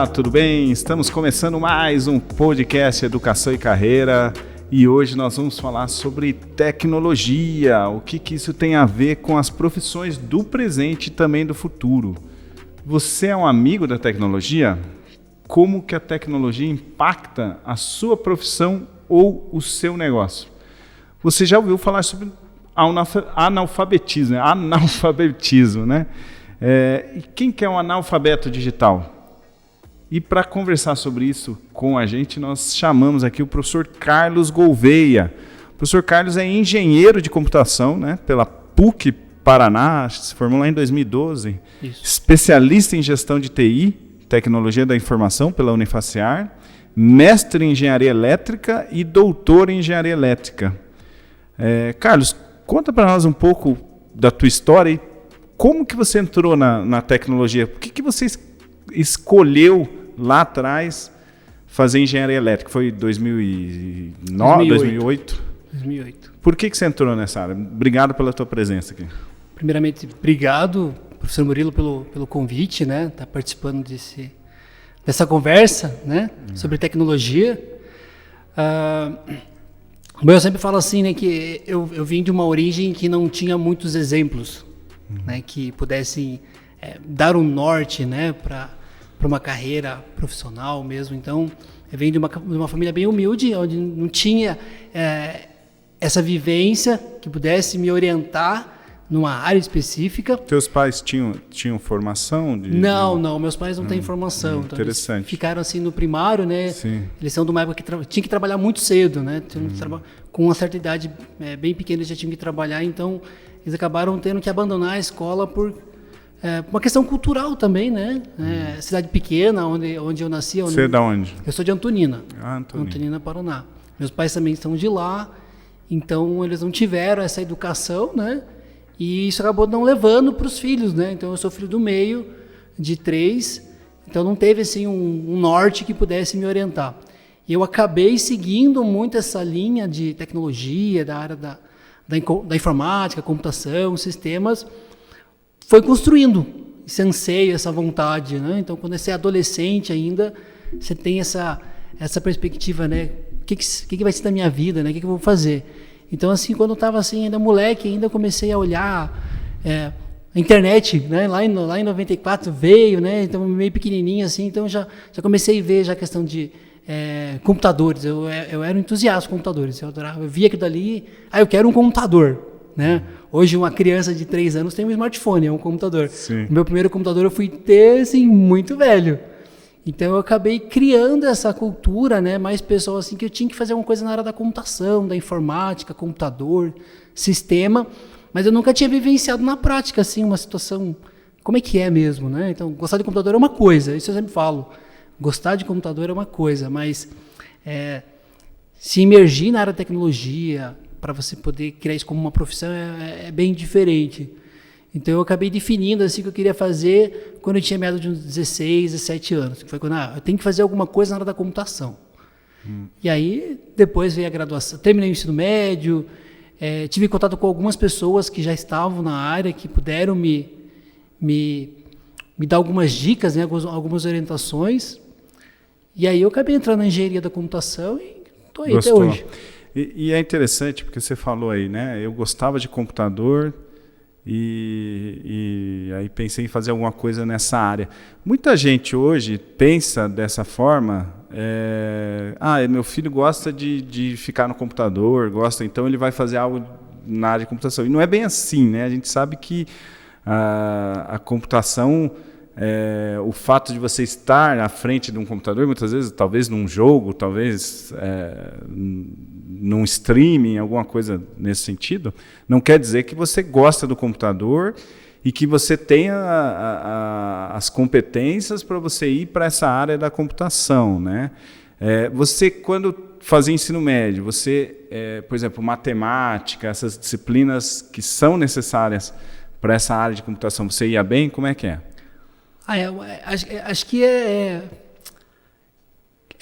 Olá, tudo bem? Estamos começando mais um podcast Educação e Carreira e hoje nós vamos falar sobre tecnologia, o que isso tem a ver com as profissões do presente e também do futuro. Você é um amigo da tecnologia? Como que a tecnologia impacta a sua profissão ou o seu negócio? Você já ouviu falar sobre analfabetismo, né? E quem que é um analfabeto digital? E para conversar sobre isso com a gente, nós chamamos aqui o professor Carlos Gouveia. O professor Carlos é engenheiro de computação, né, pela PUC Paraná, se formou lá em 2012. Isso. Especialista em gestão de TI, tecnologia da informação pela Unifacear, mestre em engenharia elétrica e doutor em engenharia elétrica. Carlos, conta para nós um pouco da tua história e como que você entrou na tecnologia? Por que você escolheu lá atrás fazer engenharia elétrica? Foi 2009, 2008? 2008. Por que você entrou nessa área? Obrigado pela tua presença aqui. Primeiramente, obrigado, professor Murilo, pelo convite, né? Estar participando dessa conversa, né? Sobre tecnologia. Bom, eu sempre falo assim, né? Que eu vim de uma origem que não tinha muitos exemplos, né, que pudessem dar um norte, né, para uma carreira profissional mesmo. Então, eu venho de uma família bem humilde, onde não tinha essa vivência que pudesse me orientar numa área específica. Teus pais tinham formação? Não, meus pais não têm formação. Então interessante. Eles ficaram assim no primário, né? Sim. Eles são de uma época que tinha que trabalhar muito cedo, né? Com uma certa idade bem pequena eles já tinham que trabalhar, então eles acabaram tendo que abandonar a escola por uma questão cultural também, né? Cidade pequena, onde eu nasci. Você é de onde? Eu sou de Antonina. Antonina, Paraná. Meus pais também são de lá, então eles não tiveram essa educação, né? E isso acabou não levando para os filhos, né? Então eu sou filho do meio, de 3, então não teve assim um norte que pudesse me orientar. E eu acabei seguindo muito essa linha de tecnologia, da área da informática, computação, sistemas, foi construindo esse anseio, essa vontade, né? Então, quando você é adolescente ainda, você tem essa perspectiva, né? O que vai ser da minha vida, né? O que eu vou fazer? Então, assim, quando eu estava assim, ainda moleque, ainda comecei a olhar a internet, né? Lá em 94 veio, né? Então, meio pequenininho assim, então já comecei a ver já a questão de computadores. Eu era um entusiasta de computadores. Eu via aquilo dali, eu quero um computador, né? Hoje uma criança de 3 anos tem um smartphone, é um computador. Sim. O meu primeiro computador eu fui ter, assim, muito velho. Então eu acabei criando essa cultura, né? Mais pessoal assim, que eu tinha que fazer alguma coisa na área da computação, da informática, computador, sistema, mas eu nunca tinha vivenciado na prática assim uma situação, como é que é mesmo, né? Então, gostar de computador é uma coisa, isso eu sempre falo. Gostar de computador é uma coisa, mas se imergir na área da tecnologia para você poder criar isso como uma profissão é bem diferente. Então eu acabei definindo assim o que eu queria fazer quando eu tinha meado de uns 16, 17 anos. Que foi quando eu tenho que fazer alguma coisa na área da computação. E aí depois veio a graduação, terminei o ensino médio, tive contato com algumas pessoas que já estavam na área, que puderam me dar algumas dicas, né, algumas orientações. E aí eu acabei entrando na engenharia da computação e estou aí até hoje. E é interessante porque você falou aí, né? Eu gostava de computador e aí pensei em fazer alguma coisa nessa área. Muita gente hoje pensa dessa forma, meu filho gosta de ficar no computador, então ele vai fazer algo na área de computação. E não é bem assim, né? A gente sabe que a computação... o fato de você estar à frente de um computador, muitas vezes, talvez num jogo, talvez num streaming, alguma coisa nesse sentido, não quer dizer que você gosta do computador e que você tenha as competências para você ir para essa área da computação, né? Você, quando fazia ensino médio, por exemplo, matemática, essas disciplinas que são necessárias para essa área de computação, você ia bem? Como é que é? Acho que é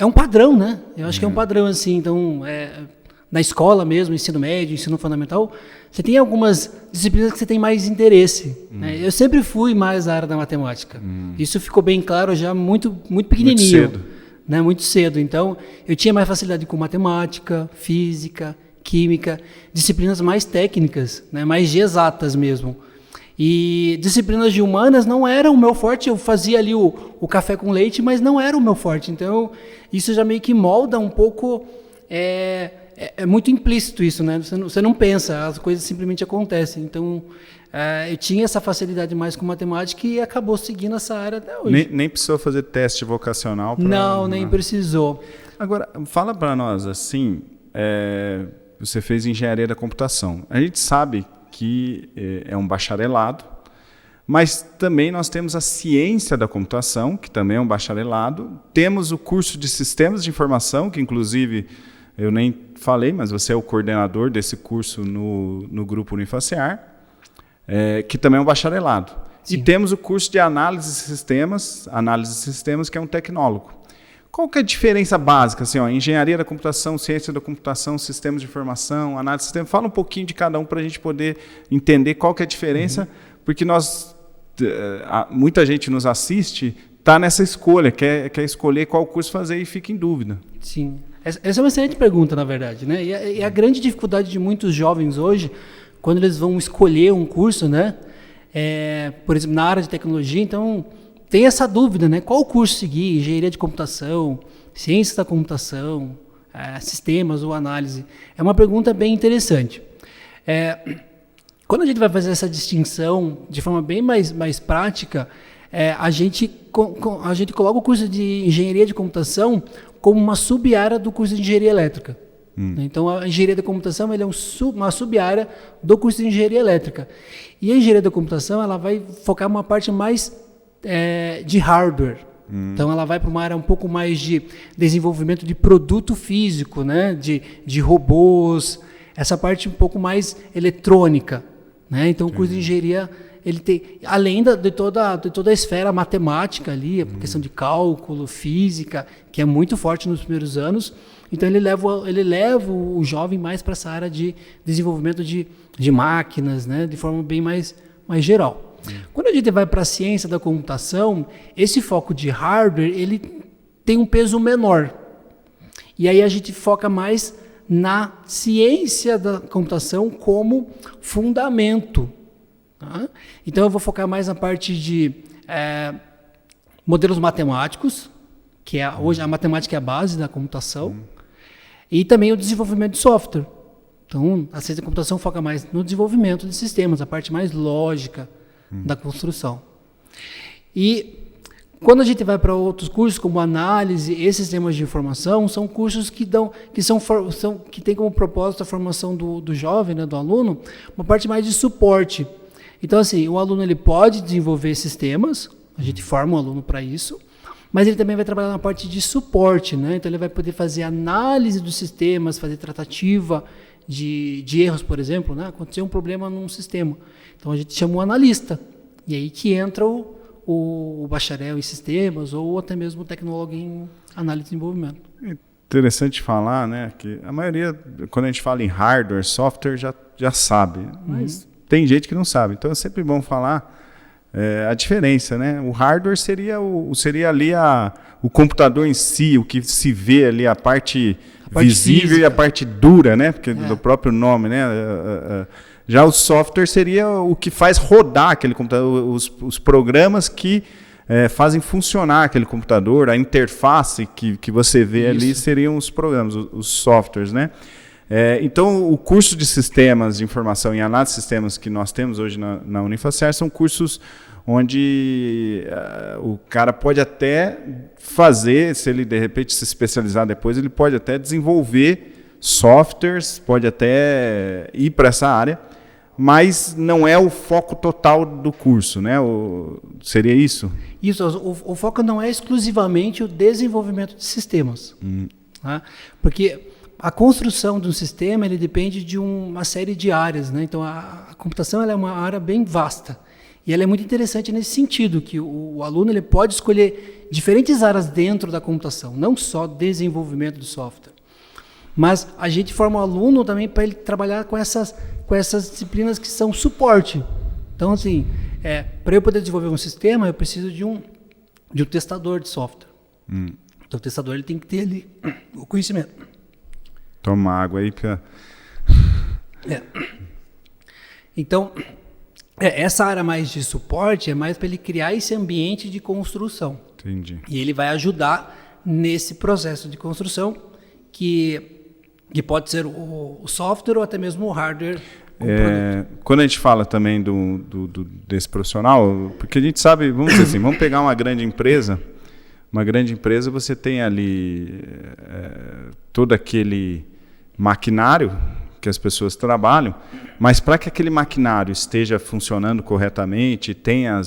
um padrão, né? Eu acho que é um padrão, assim. Então, na escola mesmo, ensino médio, ensino fundamental, você tem algumas disciplinas que você tem mais interesse. Né? Eu sempre fui mais da área da matemática. Isso ficou bem claro já muito pequenininho. Muito cedo. Né? Muito cedo. Então, eu tinha mais facilidade com matemática, física, química, disciplinas mais técnicas, né? Mais de exatas mesmo. E disciplinas de humanas não era o meu forte. Eu fazia ali o café com leite, mas não era o meu forte. Então, isso já meio que molda um pouco... É muito implícito isso, né? Você não pensa, as coisas simplesmente acontecem. Então, eu tinha essa facilidade mais com matemática e acabou seguindo essa área até hoje. Nem precisou fazer teste vocacional? Não, nem precisou. Agora, fala para nós assim, você fez engenharia da computação. A gente sabe que é um bacharelado, mas também nós temos a ciência da computação, que também é um bacharelado. Temos o curso de sistemas de informação, que inclusive... Eu nem falei, mas você é o coordenador desse curso no Grupo Unifacear, que também é um bacharelado. Sim. E temos o curso de análise de sistemas, que é um tecnólogo. Qual que é a diferença básica? Assim, engenharia da computação, ciência da computação, sistemas de informação, análise de sistemas. Fala um pouquinho de cada um para a gente poder entender qual que é a diferença, porque muita gente nos assiste, está nessa escolha, quer escolher qual curso fazer e fica em dúvida. Sim. Essa é uma excelente pergunta, na verdade, né? E a grande dificuldade de muitos jovens hoje, quando eles vão escolher um curso, né? Por exemplo, na área de tecnologia, então tem essa dúvida, né? Qual curso seguir? Engenharia de computação, ciências da computação, sistemas ou análise? É uma pergunta bem interessante. Quando a gente vai fazer essa distinção de forma bem mais prática, a gente coloca o curso de engenharia de computação como uma sub-área do curso de engenharia elétrica. Então, a engenharia da computação é uma sub-área do curso de engenharia elétrica. E a engenharia da computação ela vai focar uma parte mais de hardware. Então, ela vai para uma área um pouco mais de desenvolvimento de produto físico, né? de robôs, essa parte um pouco mais eletrônica. Né? Então, o curso de engenharia... ele tem, além de toda a esfera matemática ali, a questão de cálculo, física, que é muito forte nos primeiros anos, então ele leva o jovem mais para essa área de desenvolvimento de máquinas, né, de forma bem mais geral. Quando a gente vai para a ciência da computação, esse foco de hardware ele tem um peso menor. E aí a gente foca mais na ciência da computação como fundamento. Tá? Então eu vou focar mais na parte de modelos matemáticos, que hoje a matemática é a base da computação, e também o desenvolvimento de software. Então a ciência da computação foca mais no desenvolvimento de sistemas, a parte mais lógica da construção. E quando a gente vai para outros cursos como análise e sistemas de informação, são cursos que têm como propósito a formação do jovem, né, do aluno, uma parte mais de suporte. Então, assim, o aluno ele pode desenvolver sistemas, a gente forma o aluno para isso, mas ele também vai trabalhar na parte de suporte, né? Então, ele vai poder fazer análise dos sistemas, fazer tratativa de erros, por exemplo, né? Aconteceu um problema num sistema. Então, a gente chama um analista, e aí que entra o bacharel em sistemas ou até mesmo o tecnólogo em análise de desenvolvimento. Interessante falar, né? Que a maioria, quando a gente fala em hardware, software, já sabe, mas... Tem gente que não sabe, então é sempre bom falar a diferença, né? O hardware seria ali o computador em si, o que se vê ali, a parte visível física. E a parte dura, né? Porque do próprio nome, né? Já o software seria o que faz rodar aquele computador, os programas que fazem funcionar aquele computador, a interface que você vê ali seriam os programas, os softwares, né? Então, o curso de sistemas de informação e análise de sistemas que nós temos hoje na Unifacear são cursos onde o cara pode até fazer, se ele de repente se especializar depois, ele pode até desenvolver softwares, pode até ir para essa área, mas não é o foco total do curso, né? Seria isso? Isso, o foco não é exclusivamente o desenvolvimento de sistemas. Tá? Porque a construção de um sistema ele depende de uma série de áreas, né? Então a computação ela é uma área bem vasta e ela é muito interessante nesse sentido que o aluno ele pode escolher diferentes áreas dentro da computação, não só desenvolvimento de software. Mas a gente forma o aluno também para ele trabalhar com essas disciplinas que são suporte. Então, assim, para eu poder desenvolver um sistema, eu preciso de um testador de software. Então, o testador ele tem que ter ali o conhecimento. Toma água aí, pra... Então, essa área mais de suporte é mais para ele criar esse ambiente de construção. Entendi. E ele vai ajudar nesse processo de construção que pode ser o software ou até mesmo o hardware. Quando a gente fala também desse profissional, porque a gente sabe, vamos dizer assim, vamos pegar uma grande empresa, você tem ali todo aquele maquinário que as pessoas trabalham, mas para que aquele maquinário esteja funcionando corretamente, tenha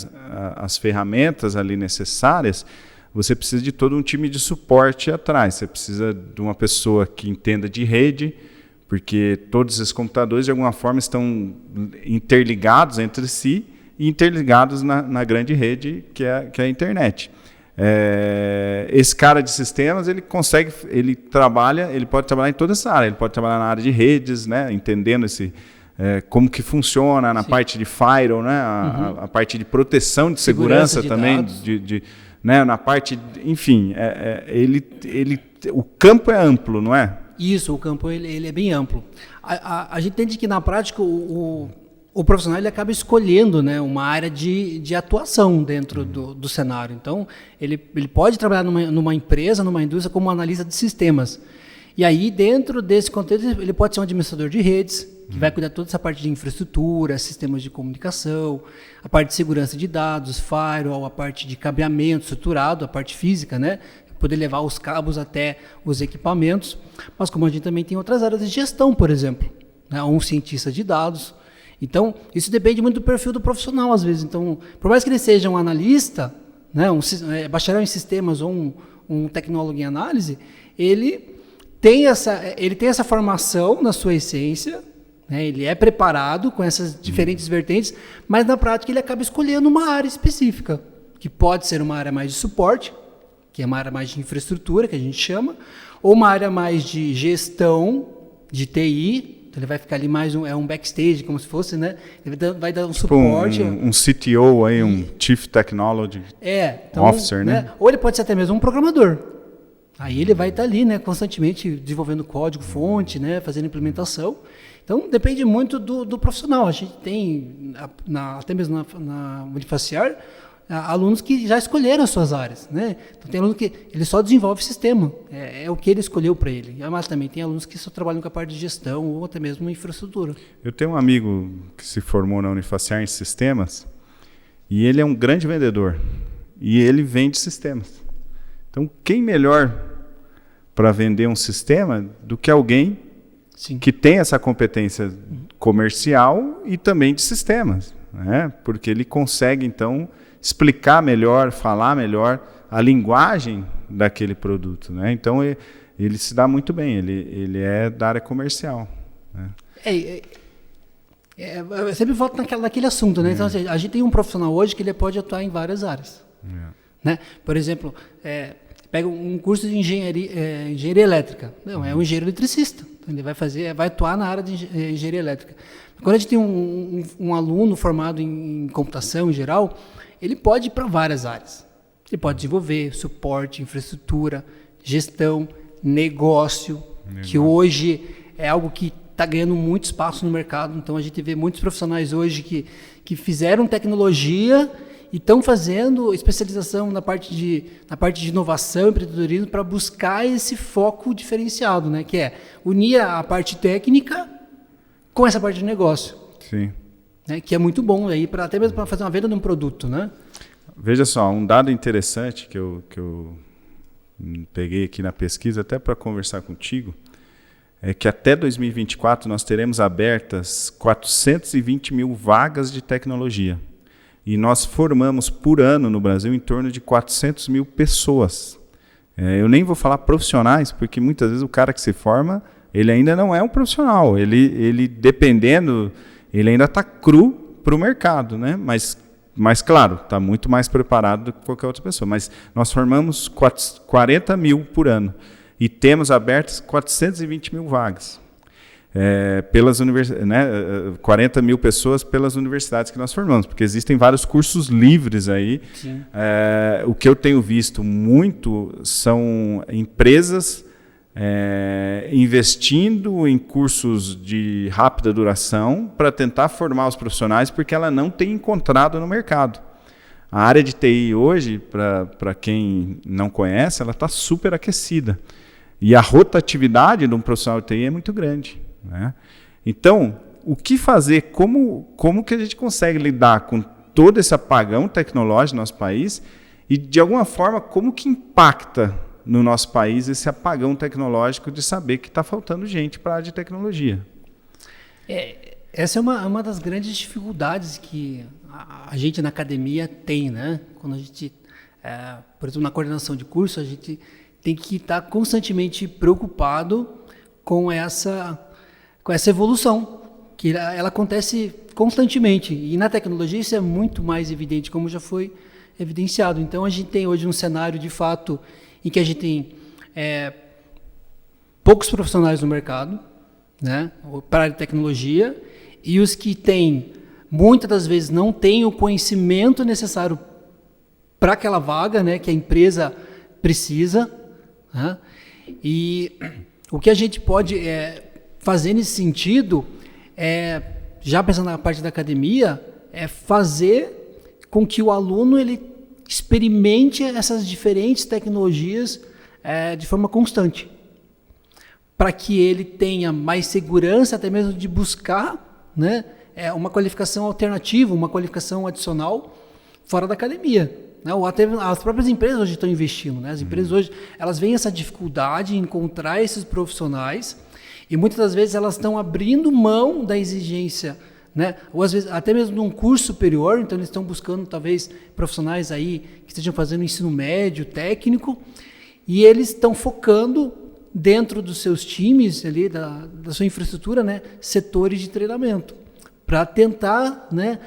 as ferramentas ali necessárias, você precisa de todo um time de suporte atrás. Você precisa de uma pessoa que entenda de rede, porque todos esses computadores, de alguma forma, estão interligados entre si e interligados na grande rede, que é a internet. Esse cara de sistemas, ele pode trabalhar em toda essa área. Ele pode trabalhar na área de redes, né, entendendo como que funciona, na parte de firewall, né, a parte de proteção de segurança também, né, na parte, enfim, o campo é amplo, não é? Isso, o campo ele é bem amplo. A gente entende que na prática o profissional ele acaba escolhendo, né, uma área de atuação dentro do cenário. Então, ele pode trabalhar numa empresa, numa indústria como analista de sistemas. E aí, dentro desse contexto, ele pode ser um administrador de redes, que vai cuidar de toda essa parte de infraestrutura, sistemas de comunicação, a parte de segurança de dados, firewall, a parte de cabeamento estruturado, a parte física, né? Poder levar os cabos até os equipamentos. Mas como a gente também tem outras áreas de gestão, por exemplo, né? Um cientista de dados. Então, isso depende muito do perfil do profissional, às vezes. Então, por mais que ele seja um analista, né? Bacharel em sistemas ou um tecnólogo em análise, ele tem essa formação na sua essência, né? Ele é preparado com essas diferentes vertentes, mas na prática ele acaba escolhendo uma área específica, que pode ser uma área mais de suporte, que é uma área mais de infraestrutura, que a gente chama, ou uma área mais de gestão, de TI. Então ele vai ficar ali mais um backstage, como se fosse, né? Ele vai dar um suporte. Um CTO aí, um Chief Technology Officer, né? Ou ele pode ser até mesmo um programador. Aí ele vai estar ali, né, constantemente desenvolvendo código, fonte, né, fazendo implementação. Então depende muito do profissional. A gente tem, até mesmo na Unifaciar, alunos que já escolheram as suas áreas, né? Então tem aluno que ele só desenvolve sistema, é o que ele escolheu para ele. Mas também tem alunos que só trabalham com a parte de gestão ou até mesmo infraestrutura. Eu tenho um amigo que se formou na Unifaciar em sistemas e ele é um grande vendedor e ele vende sistemas. Então quem melhor para vender um sistema do que alguém Sim. que tem essa competência comercial e também de sistemas, né? Porque ele consegue então explicar melhor, falar melhor a linguagem daquele produto, né? Então ele se dá muito bem, ele é da área comercial, né? Eu sempre volto naquele assunto, né? Então, assim, a gente tem um profissional hoje que ele pode atuar em várias áreas, né? Por exemplo, pega um curso de engenharia elétrica, não, é um engenheiro eletricista, então ele vai atuar na área de engenharia elétrica. Quando a gente tem um aluno formado em computação em geral, ele pode ir para várias áreas. Ele pode desenvolver suporte, infraestrutura, gestão, negócio, que hoje é algo que está ganhando muito espaço no mercado. Então, a gente vê muitos profissionais hoje que fizeram tecnologia e estão fazendo especialização na parte de inovação e empreendedorismo para buscar esse foco diferenciado, né? Que é unir a parte técnica com essa parte de negócio. Sim. Né, que é muito bom aí até mesmo para fazer uma venda de um produto, né? Veja só, um dado interessante que eu peguei aqui na pesquisa até para conversar contigo é que até 2024 nós teremos abertas 420 mil vagas de tecnologia e nós formamos por ano no Brasil em torno de 400 mil pessoas. Eu nem vou falar profissionais, porque muitas vezes o cara que se forma, ele ainda não é um profissional, ele dependendo... Ele ainda está cru para o mercado, né? Mas claro, está muito mais preparado do que qualquer outra pessoa. Mas nós formamos 40 mil por ano. e temos abertas 420 mil vagas. Pelas 40 mil pessoas pelas universidades que nós formamos, porque existem vários cursos livres aí. O que eu tenho visto muito são empresas investindo em cursos de rápida duração para tentar formar os profissionais, porque ela não tem encontrado no mercado. A área de TI hoje, para quem não conhece, ela está super aquecida. E a rotatividade de um profissional de TI é muito grande, né? Então, o que fazer? Como que a gente consegue lidar com todo esse apagão tecnológico no nosso país e, de alguma forma, como que impacta no nosso país esse apagão tecnológico de saber que está faltando gente para a área de tecnologia? Essa é uma das grandes dificuldades que a gente na academia tem, né? Quando a gente, por exemplo, na coordenação de curso, a gente tem que estar constantemente preocupado com essa evolução, que ela acontece constantemente. E na tecnologia isso é muito mais evidente, como já foi evidenciado. Então, a gente tem hoje um cenário, de fato, em que a gente tem poucos profissionais no mercado, né, para a área de tecnologia, e os que têm, muitas das vezes, não têm o conhecimento necessário para aquela vaga, né, que a empresa precisa, né? E o que a gente pode fazer nesse sentido, já pensando na parte da academia, é fazer com que o aluno ele experimente essas diferentes tecnologias de forma constante, para que ele tenha mais segurança até mesmo de buscar, né, uma qualificação alternativa, uma qualificação adicional fora da academia. Né? Ou até as próprias empresas hoje estão investindo. Né? As empresas hoje elas veem essa dificuldade em encontrar esses profissionais e muitas das vezes elas estão abrindo mão da exigência, né? Ou às vezes até mesmo de um curso superior, então eles estão buscando talvez profissionais aí que estejam fazendo ensino médio, técnico, e eles estão focando dentro dos seus times ali, da sua infraestrutura, né, setores de treinamento, para tentar, né,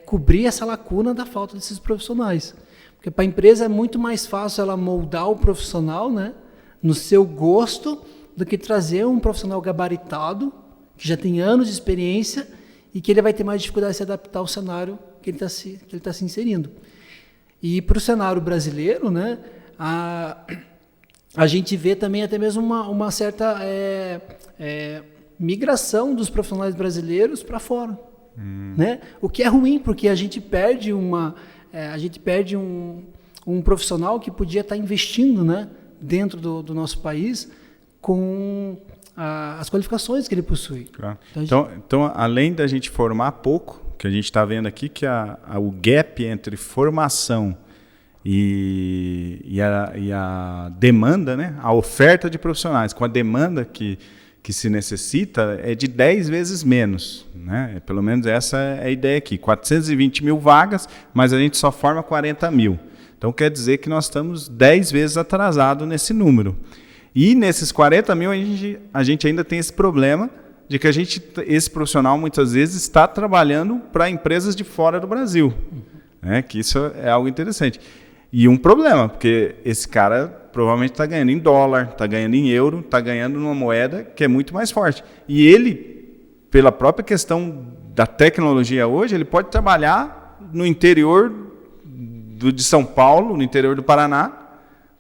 cobrir essa lacuna da falta desses profissionais. Porque para a empresa é muito mais fácil ela moldar o profissional, né, no seu gosto, do que trazer um profissional gabaritado, que já tem anos de experiência e que ele vai ter mais dificuldade de se adaptar ao cenário que ele está se inserindo. E para o cenário brasileiro, né, a gente vê também até mesmo uma certa migração dos profissionais brasileiros para fora. Né? O que é ruim, porque a gente perde um profissional que podia estar investindo, né, dentro do nosso país com as qualificações que ele possui. Claro. Então, além da gente formar pouco, que a gente está vendo aqui que o gap entre formação e a demanda, né, a oferta de profissionais com a demanda que se necessita é de 10 vezes menos. Né? Pelo menos essa é a ideia aqui. 420 mil vagas, mas a gente só forma 40 mil. Então quer dizer que nós estamos 10 vezes atrasados nesse número. E nesses 40 mil a gente ainda tem esse problema de que esse profissional muitas vezes está trabalhando para empresas de fora do Brasil. Né? Que isso é algo interessante. E um problema, porque esse cara provavelmente está ganhando em dólar, está ganhando em euro, está ganhando numa moeda que é muito mais forte. E ele, pela própria questão da tecnologia hoje, ele pode trabalhar no interior de São Paulo, no interior do Paraná,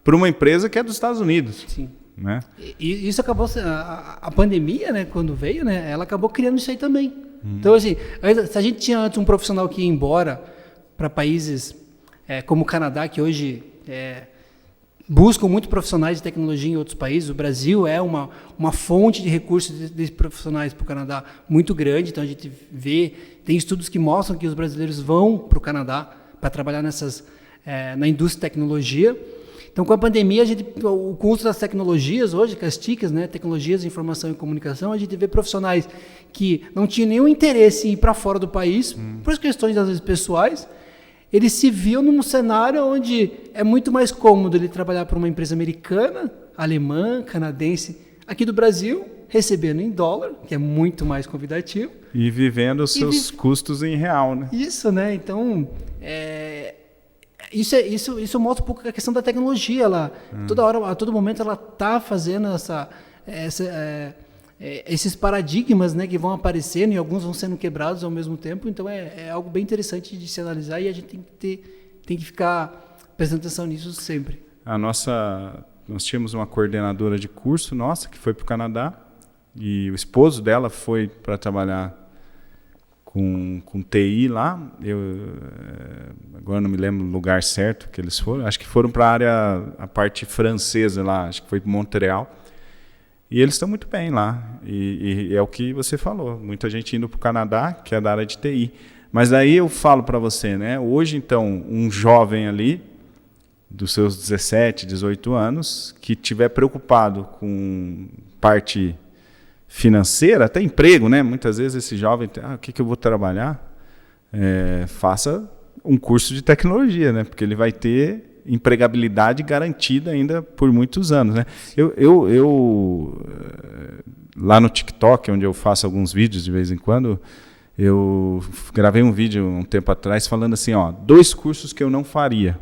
para uma empresa que é dos Estados Unidos. Sim. Né? E isso acabou, a pandemia, né, quando veio, né, ela acabou criando isso aí também. Então, assim, se a gente tinha antes um profissional que ia embora para países como o Canadá, que hoje buscam muito profissionais de tecnologia em outros países. O Brasil é uma fonte de recursos de profissionais para o Canadá muito grande. Então, a gente tem estudos que mostram que os brasileiros vão para o Canadá para trabalhar na indústria de tecnologia. Então, com a pandemia, o custo das tecnologias hoje, que as TICs, né, tecnologias de informação e comunicação, a gente vê profissionais que não tinham nenhum interesse em ir para fora do país, por questões, às vezes, pessoais. Ele se viu num cenário onde é muito mais cômodo ele trabalhar para uma empresa americana, alemã, canadense, aqui do Brasil, recebendo em dólar, que é muito mais convidativo. E vivendo os seus custos em real, né? Isso, né? Então, Isso mostra um pouco a questão da tecnologia. Toda hora, a todo momento, ela está fazendo esses paradigmas, né, que vão aparecendo e alguns vão sendo quebrados ao mesmo tempo. Então, é algo bem interessante de se analisar e a gente tem que ficar prestando atenção nisso sempre. Nós tínhamos uma coordenadora de curso nossa que foi para o Canadá e o esposo dela foi para trabalhar com TI lá. Agora não me lembro o lugar certo que eles foram. Acho que foram para a parte francesa lá, acho que foi para Montreal. E eles estão muito bem lá. E é o que você falou, muita gente indo para o Canadá, que é da área de TI. Mas aí eu falo para você, né? Hoje, então, um jovem ali, dos seus 17, 18 anos, que estiver preocupado com parte financeira, até emprego, né? Muitas vezes esse jovem, o que eu vou trabalhar? Faça um curso de tecnologia, né? Porque ele vai ter empregabilidade garantida ainda por muitos anos, né? Eu lá no TikTok, onde eu faço alguns vídeos de vez em quando, eu gravei um vídeo um tempo atrás falando assim, 2 cursos que eu não faria.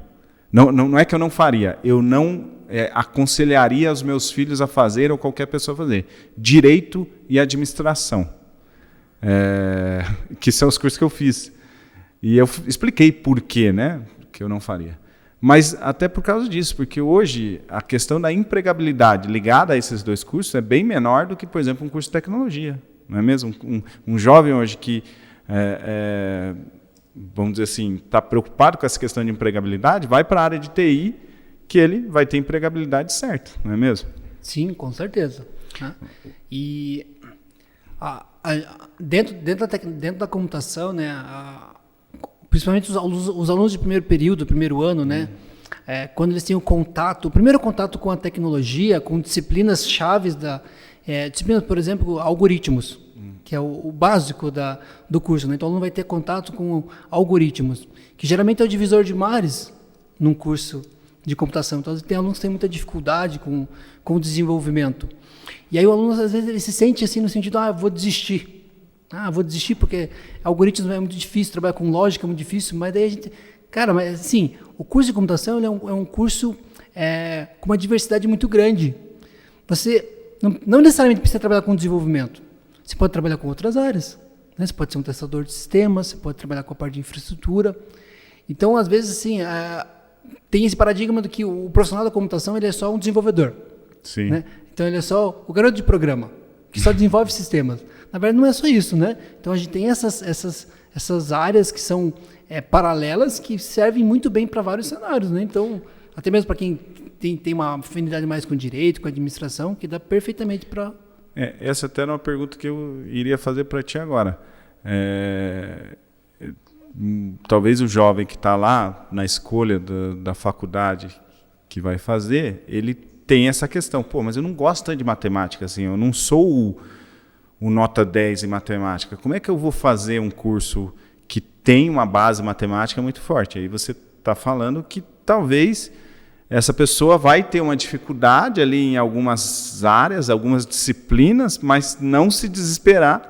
Não é que eu não faria, eu não aconselharia os meus filhos a fazer ou qualquer pessoa a fazer. Direito e administração, que são os cursos que eu fiz. E eu expliquei por quê, né, que eu não faria. Mas até por causa disso, porque hoje a questão da empregabilidade ligada a esses 2 cursos é bem menor do que, por exemplo, um curso de tecnologia. Não é mesmo? Um jovem hoje que vamos dizer assim, está preocupado com essa questão de empregabilidade, vai para a área de TI, que ele vai ter empregabilidade certa, não é mesmo? Sim, com certeza. E dentro da computação, né, principalmente os alunos de primeiro período, primeiro ano, né, quando eles têm o primeiro contato com a tecnologia, com disciplinas chaves disciplinas, por exemplo, algoritmos, que é o básico do curso, né? Então o aluno vai ter contato com algoritmos, que geralmente é o divisor de mares num curso de computação. Então tem alunos que têm muita dificuldade com o desenvolvimento. E aí o aluno às vezes ele se sente assim no sentido, vou desistir. Vou desistir porque algoritmos é muito difícil, trabalhar com lógica é muito difícil, mas daí a gente... Cara, mas assim, o curso de computação ele é um curso com uma diversidade muito grande. Você não necessariamente precisa trabalhar com desenvolvimento. Você pode trabalhar com outras áreas, né? Você pode ser um testador de sistemas, você pode trabalhar com a parte de infraestrutura. Então, às vezes, assim, tem esse paradigma de que o profissional da computação ele é só um desenvolvedor. Sim. Né? Então, ele é só o garoto de programa, que só desenvolve sistemas. Na verdade, não é só isso, né? Então, a gente tem essas áreas que são paralelas, que servem muito bem para vários cenários, né? Então, até mesmo para quem tem uma afinidade mais com direito, com administração, que dá perfeitamente para... Essa até era uma pergunta que eu iria fazer para ti agora. Talvez o jovem que está lá na escolha da faculdade que vai fazer, ele tem essa questão. Mas eu não gosto tanto de matemática, assim, eu não sou o nota 10 em matemática. Como é que eu vou fazer um curso que tem uma base matemática muito forte? Aí você está falando que talvez... essa pessoa vai ter uma dificuldade ali em algumas áreas, algumas disciplinas, mas não se desesperar,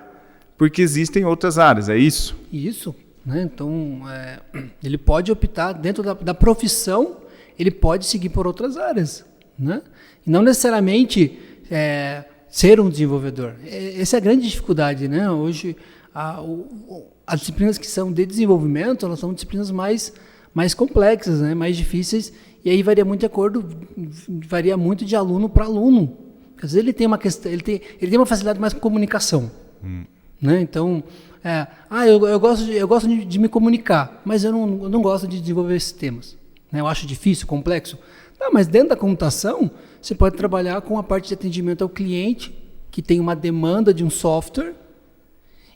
porque existem outras áreas, é isso? Isso, né? Então, ele pode optar, dentro da profissão, ele pode seguir por outras áreas, né? E não necessariamente ser um desenvolvedor. Essa é a grande dificuldade, né? Hoje, as disciplinas que são de desenvolvimento, elas são disciplinas mais complexas, né? Mais difíceis. E aí varia muito de aluno para aluno. Às vezes ele tem uma questão, ele tem uma facilidade mais com comunicação, né? Então, eu gosto de me comunicar, mas eu não gosto de desenvolver sistemas, né? Eu acho difícil, complexo. Mas dentro da computação, você pode trabalhar com a parte de atendimento ao cliente, que tem uma demanda de um software,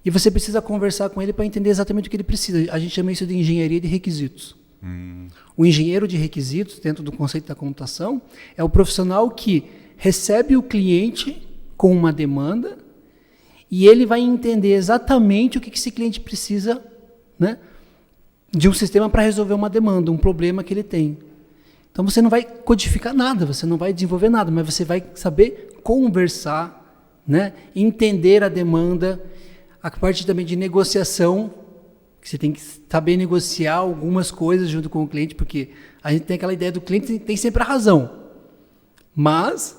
e você precisa conversar com ele para entender exatamente o que ele precisa. A gente chama isso de engenharia de requisitos. O engenheiro de requisitos, dentro do conceito da computação, é o profissional que recebe o cliente com uma demanda e ele vai entender exatamente o que esse cliente precisa, né, de um sistema para resolver uma demanda, um problema que ele tem. Então você não vai codificar nada, você não vai desenvolver nada, mas você vai saber conversar, né, entender a demanda, a parte também de negociação que você tem que saber negociar algumas coisas junto com o cliente, porque a gente tem aquela ideia do cliente tem sempre a razão, mas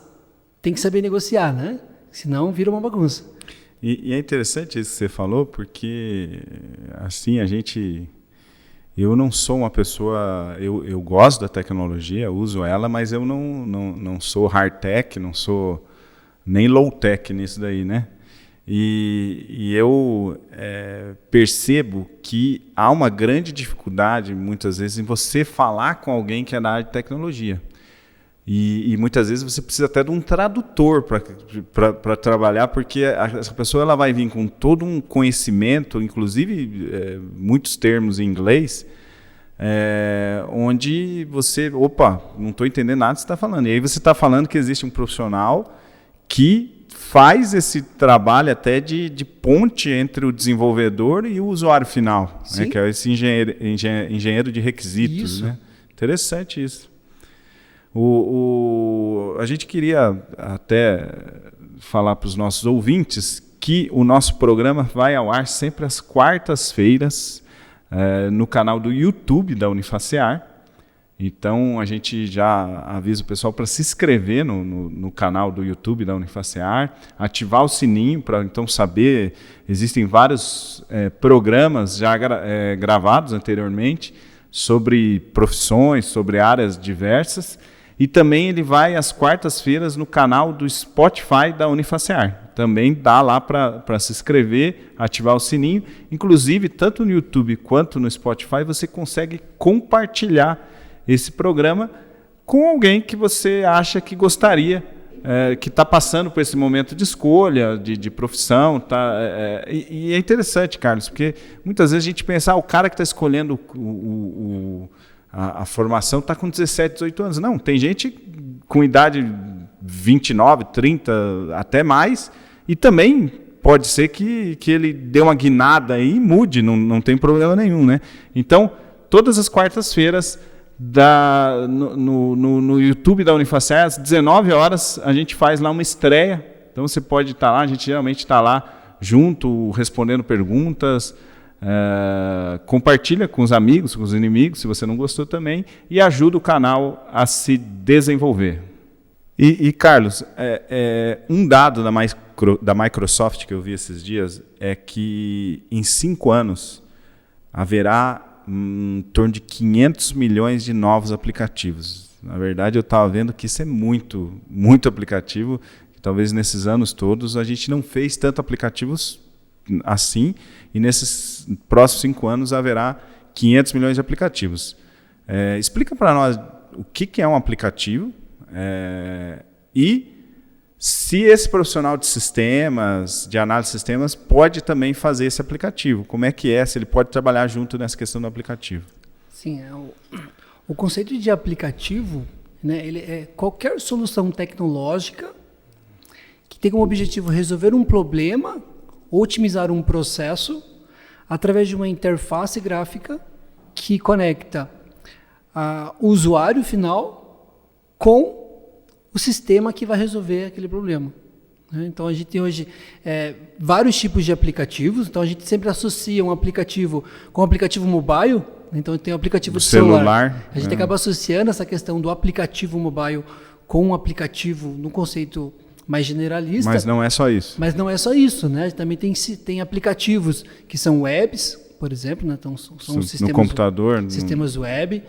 tem que saber negociar, né? Senão vira uma bagunça. E é interessante isso que você falou, porque assim eu não sou uma pessoa, eu gosto da tecnologia, uso ela, mas eu não sou hard-tech, não sou nem low-tech nisso daí, né? E eu percebo que há uma grande dificuldade, muitas vezes, em você falar com alguém que é da área de tecnologia. E muitas vezes você precisa até de um tradutor para trabalhar, porque essa pessoa ela vai vir com todo um conhecimento, inclusive muitos termos em inglês, onde você, não estou entendendo nada que você está falando. E aí você está falando que existe um profissional que faz esse trabalho até de ponte entre o desenvolvedor e o usuário final, né, que é esse engenheiro de requisitos. Né? Interessante isso. A gente queria até falar para os nossos ouvintes que o nosso programa vai ao ar sempre às quartas-feiras no canal do YouTube da Unifacear. Então a gente já avisa o pessoal para se inscrever no canal do YouTube da Unifacear, ativar o sininho para então saber. Existem vários programas já gravados anteriormente sobre profissões, sobre áreas diversas. E também ele vai às quartas-feiras no canal do Spotify da Unifacear. Também dá lá para se inscrever, ativar o sininho. Inclusive, tanto no YouTube quanto no Spotify, você consegue compartilhar esse programa com alguém que você acha que gostaria, que está passando por esse momento de escolha, de profissão. E é interessante, Carlos, porque muitas vezes a gente pensa, o cara que está escolhendo a formação está com 17, 18 anos. Não, tem gente com idade 29, 30, até mais, e também pode ser que ele dê uma guinada aí e mude, não tem problema nenhum, né? Então, todas as quartas-feiras no YouTube da Unifacear, às 19 horas, a gente faz lá uma estreia. Então, você pode estar lá, a gente geralmente está lá junto, respondendo perguntas. Compartilha com os amigos, com os inimigos, se você não gostou também, e ajuda o canal a se desenvolver. E Carlos, um dado da Microsoft que eu vi esses dias é que em 5 anos haverá em torno de 500 milhões de novos aplicativos. Na verdade, eu estava vendo que isso é muito, muito aplicativo. Talvez nesses anos todos a gente não fez tanto aplicativos assim, e nesses próximos 5 anos haverá 500 milhões de aplicativos. Explica para nós o que é um aplicativo e se esse profissional de sistemas, de análise de sistemas, pode também fazer esse aplicativo. Como é que se ele pode trabalhar junto nessa questão do aplicativo? Sim, o conceito de aplicativo, né, ele é qualquer solução tecnológica que tem como objetivo resolver um problema, otimizar um processo através de uma interface gráfica que conecta o usuário final com o sistema que vai resolver aquele problema. Então, a gente tem hoje vários tipos de aplicativos. Então, a gente sempre associa um aplicativo com um aplicativo mobile. Então, tem o aplicativo do celular. A gente acaba associando essa questão do aplicativo mobile com um aplicativo no conceito mais generalista. Mas não é só isso. Mas não é só isso, né? Também tem aplicativos que são webs, por exemplo, né? Então, são sistemas no computador, sistemas web.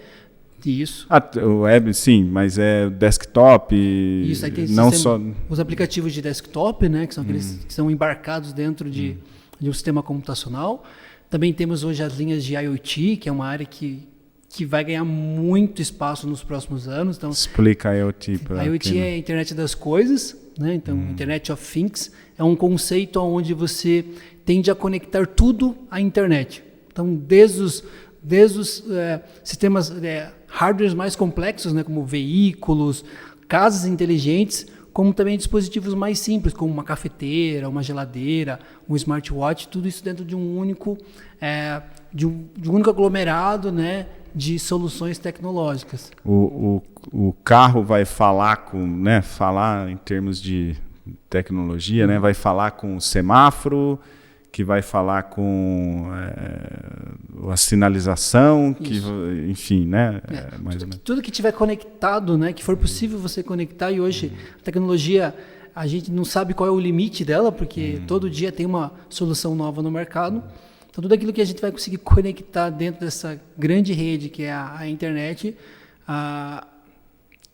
Isso. O web, sim, mas é desktop. Isso, aí tem não só os aplicativos de desktop, né? Que são aqueles que são embarcados dentro de um sistema computacional. Também temos hoje as linhas de IoT, que é uma área que vai ganhar muito espaço nos próximos anos. Então, explica a IoT para IoT é a internet das coisas, né? Então, Internet of Things é um conceito onde você tende a conectar tudo à internet. Então, desde os sistemas hardwares mais complexos, né, como veículos, casas inteligentes, como também dispositivos mais simples, como uma cafeteira, uma geladeira, um smartwatch, tudo isso dentro de um único aglomerado, né, de soluções tecnológicas. O carro vai falar falar em termos de tecnologia, né, vai falar com o semáforo, que vai falar com a sinalização, enfim, né? Mais ou menos. Tudo que tiver conectado, né? Que for possível você conectar, e hoje a tecnologia, a gente não sabe qual é o limite dela, porque todo dia tem uma solução nova no mercado. Então, tudo aquilo que a gente vai conseguir conectar dentro dessa grande rede que é a internet,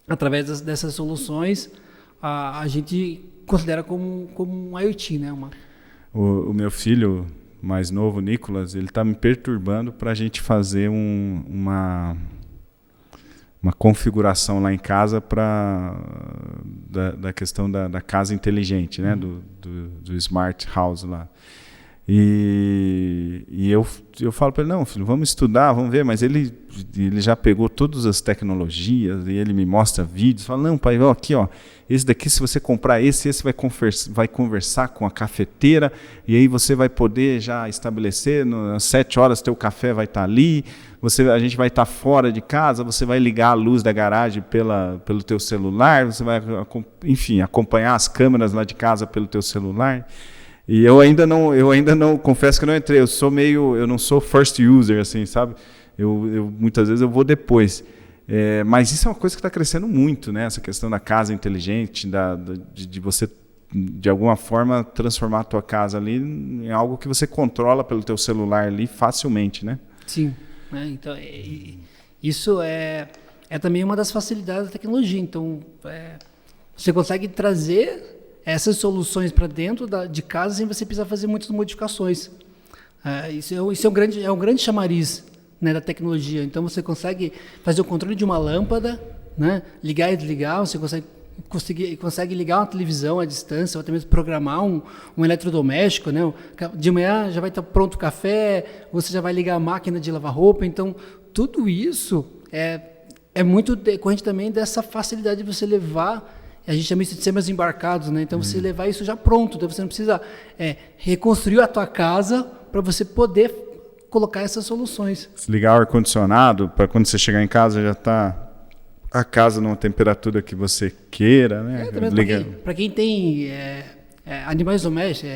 através dessas soluções, a gente considera como um IoT, né? O meu filho mais novo, Nicolas, ele está me perturbando para a gente fazer uma configuração lá em casa da questão da casa inteligente, né? Do smart house lá. E eu falo para ele, não, filho, vamos estudar, vamos ver, mas ele já pegou todas as tecnologias e ele me mostra vídeos, fala, não, pai, ó, aqui, ó, esse daqui, se você comprar esse vai conversar com a cafeteira e aí você vai poder já estabelecer, às 7 horas teu café vai estar ali, a gente vai estar fora de casa, você vai ligar a luz da garagem pelo teu celular, você vai, enfim, acompanhar as câmeras lá de casa pelo teu celular. E eu ainda não, confesso que não entrei, eu não sou first user, assim, sabe? Eu muitas vezes eu vou depois. Mas isso é uma coisa que está crescendo muito, né? Essa questão da casa inteligente, de você, de alguma forma, transformar a tua casa ali em algo que você controla pelo teu celular ali facilmente, né? Sim. Então, isso é também uma das facilidades da tecnologia. Então, você consegue trazer essas soluções para dentro de casa sem você precisar fazer muitas modificações. Isso é um grande chamariz, né, da tecnologia. Então você consegue fazer o controle de uma lâmpada, né, ligar e desligar, você consegue ligar uma televisão à distância, ou até mesmo programar um eletrodoméstico, né? De manhã já vai estar pronto o café, você já vai ligar a máquina de lavar roupa. Então tudo isso é muito decorrente também dessa facilidade de você levar. A gente chama isso de sistemas embarcados, né? Então você levar isso já pronto, então você não precisa reconstruir a tua casa para você poder colocar essas soluções. Se ligar o ar-condicionado, para quando você chegar em casa já está a casa numa temperatura que você queira, né? Para quem tem animais domésticos,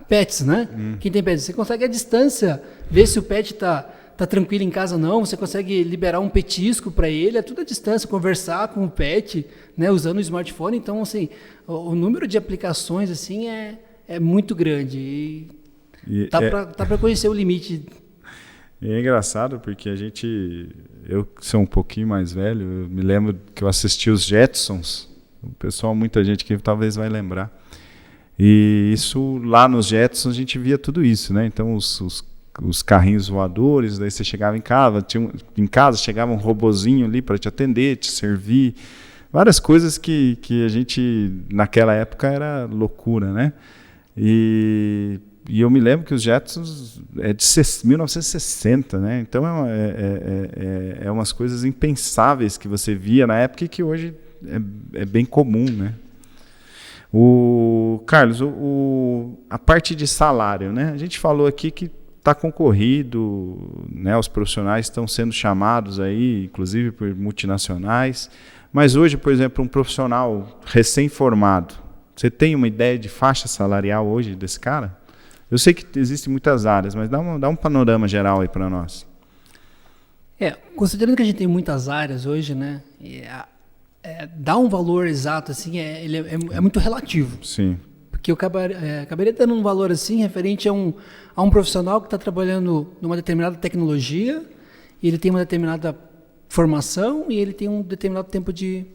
pets, né? Quem tem pets, você consegue à distância ver se o pet está tranquilo em casa ou não, você consegue liberar um petisco para ele, é tudo à distância, conversar com o pet, né, usando o smartphone. Então, assim, o número de aplicações assim é muito grande e tá para conhecer o limite. É engraçado porque eu que sou um pouquinho mais velho, eu me lembro que eu assisti os Jetsons, o pessoal, muita gente que talvez vai lembrar, e isso lá nos Jetsons a gente via tudo isso, né? Então os carrinhos voadores, daí você chegava em casa, chegava um robozinho ali para te atender, te servir, várias coisas que a gente, naquela época, era loucura, né? E eu me lembro que os Jetsons é de 1960, né? Então é umas coisas impensáveis que você via na época e que hoje é bem comum, né? Carlos, a parte de salário, né? A gente falou aqui que está concorrido, né? Os profissionais estão sendo chamados aí, inclusive por multinacionais. Mas hoje, por exemplo, um profissional recém-formado, você tem uma ideia de faixa salarial hoje desse cara? Eu sei que existem muitas áreas, mas dá um panorama geral aí para nós. Considerando que a gente tem muitas áreas hoje, né? Dar um valor exato assim ele é muito relativo. Sim. Porque eu acabaria dando um valor assim referente a um profissional que está trabalhando numa determinada tecnologia, e ele tem uma determinada formação e ele tem um determinado tempo de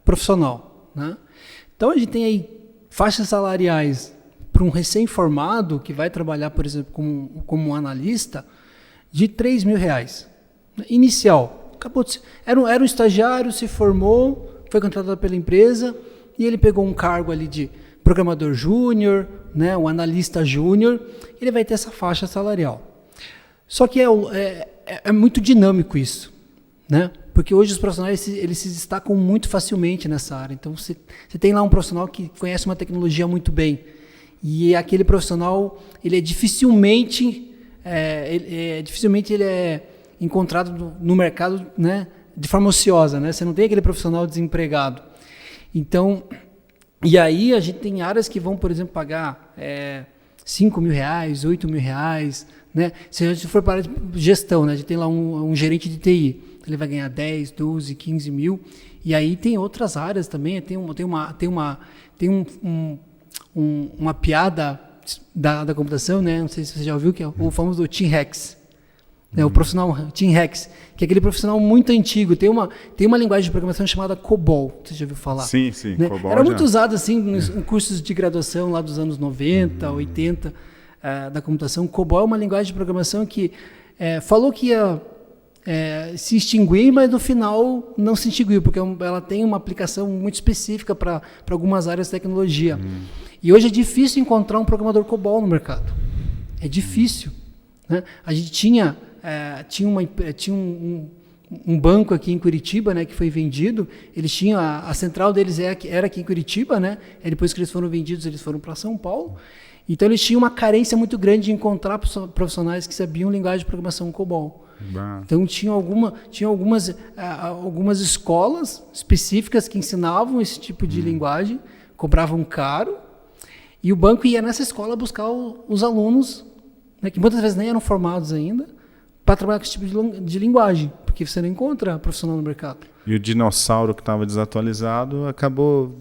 profissional, né? Então a gente tem aí faixas salariais para um recém-formado que vai trabalhar, por exemplo, como um analista, de R$3.000. Inicial. Era um estagiário, se formou, foi contratado pela empresa e ele pegou um cargo ali de programador júnior, né, um analista júnior, ele vai ter essa faixa salarial. Só que é muito dinâmico isso, né? Porque hoje os profissionais eles se destacam muito facilmente nessa área. Então você tem lá um profissional que conhece uma tecnologia muito bem, e aquele profissional ele dificilmente ele é encontrado no mercado, né, de forma ociosa, né? Você não tem aquele profissional desempregado. Então E aí a gente tem áreas que vão, por exemplo, pagar R$5.000, R$8.000, né? Se a gente for para a gestão, né? A gente tem lá um gerente de TI, ele vai ganhar 10, 12, 15 mil. E aí tem outras áreas também, tem uma piada da computação, né? Não sei se você já ouviu, que é o famoso Team Hacks. O profissional Team Hacks, que é aquele profissional muito antigo. Tem uma linguagem de programação chamada COBOL, você já ouviu falar? Sim, né? COBOL era muito usado assim, em cursos de graduação lá dos anos 90, 80, da computação. COBOL é uma linguagem de programação que falou que ia se extinguir, mas no final não se extinguiu, porque ela tem uma aplicação muito específica para algumas áreas de tecnologia. E hoje é difícil encontrar um programador COBOL no mercado. É difícil. Né? A gente tinha um banco aqui em Curitiba, né, que foi vendido. Eles tinham a central deles era aqui em Curitiba, né? E depois que eles foram vendidos, eles foram para São Paulo. Então eles tinham uma carência muito grande de encontrar profissionais que sabiam linguagem de programação COBOL. Então tinha algumas escolas específicas que ensinavam esse tipo de linguagem, cobravam caro, e o banco ia nessa escola buscar os alunos, né, que muitas vezes nem eram formados ainda, para trabalhar com esse tipo de linguagem, porque você não encontra profissional no mercado. E o dinossauro que estava desatualizado acabou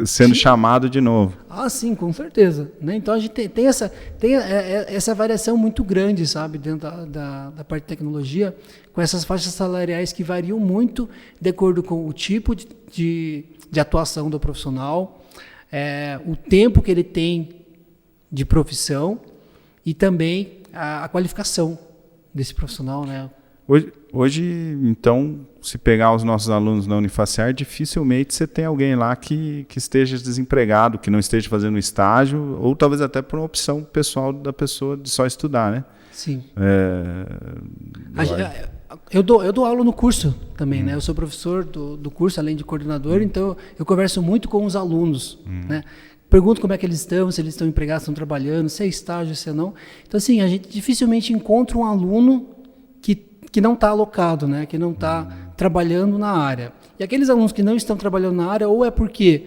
sendo chamado de novo. Ah, sim, com certeza. Né? Então a gente tem essa variação muito grande, sabe, dentro da parte de tecnologia, com essas faixas salariais que variam muito de acordo com o tipo de atuação do profissional, o tempo que ele tem de profissão e também a qualificação desse profissional, né? Hoje, então, se pegar os nossos alunos na Unifaciar, dificilmente você tem alguém lá que esteja desempregado, que não esteja fazendo estágio, ou talvez até por uma opção pessoal da pessoa de só estudar, né? Sim. Eu dou aula no curso também, né? Eu sou professor do curso, além de coordenador, então eu converso muito com os alunos, né? Pergunto como é que eles estão, se eles estão empregados, estão trabalhando, se é estágio, se é não. Então, assim, a gente dificilmente encontra um aluno que não está alocado, né? Que não está trabalhando na área. E aqueles alunos que não estão trabalhando na área, ou é porque